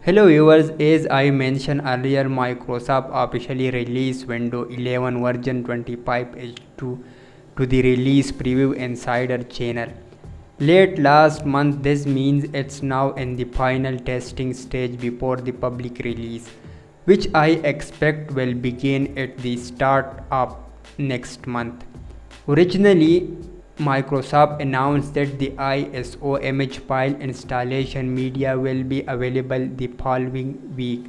Hello viewers, as I mentioned earlier, Microsoft officially released Windows 11 version 25H2 to the release preview insider channel. Late last month, this means it's now in the final testing stage before the public release, which I expect will begin at the start of next month. Originally, Microsoft announced that the ISO image file installation media will be available the following week.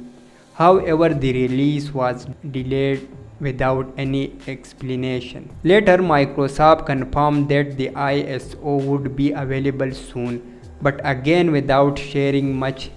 However, the release was delayed without any explanation. Later, Microsoft confirmed that the ISO would be available soon, but again without sharing much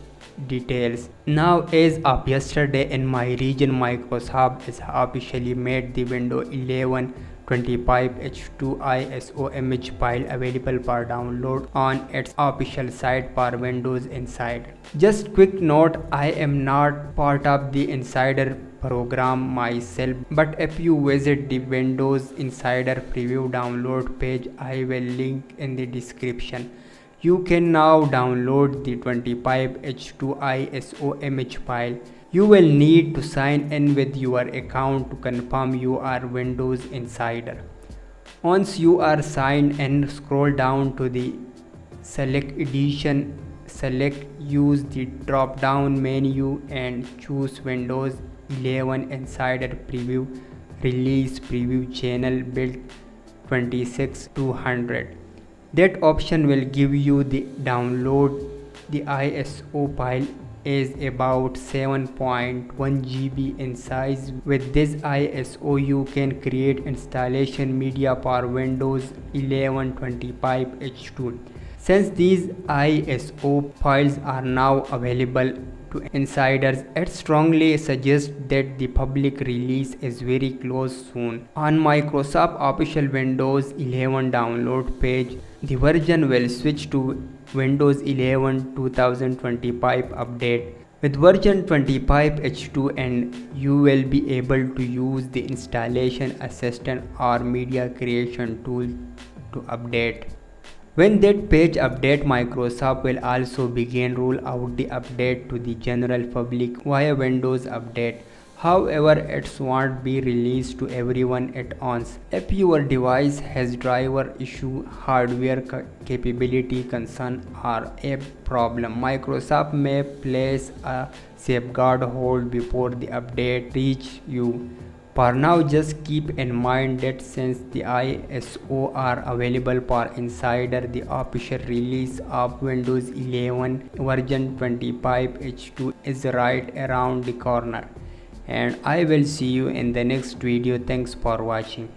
details. Now, as of yesterday in my region, Microsoft has officially made the Windows 11 25H2 ISO image file available for download on its official site for Windows Insider. Just quick note, I am not part of the Insider program myself, but if you visit the Windows Insider preview download page, I will link in the description. You can now download the 25H2 ISO image file. You will need to sign in with your account to confirm you are Windows Insider. Once you are signed in, scroll down to the Select Edition, select Use the drop down menu and choose Windows 11 Insider Preview Release Preview Channel Build 26200. That option will give you the download. The ISO file is about 7.1 GB in size. With this ISO you can create installation media for Windows 11 25H2. Since these ISO files are now available to insiders, it strongly suggests that the public release is very close soon. On Microsoft official Windows 11 download page, the version will switch to Windows 11 2025 update. With version 25H2 and you will be able to use the installation assistant or media creation tool to update. When that page updates, Microsoft will also begin roll out the update to the general public via Windows Update. However, it won't be released to everyone at once. If your device has driver issue, hardware capability concern or a problem, Microsoft may place a safeguard hold before the update reach you. For now, just keep in mind that since the ISO are available for insider, the official release of Windows 11 version 25H2 is right around the corner. And I will see you in the next video. Thanks for watching.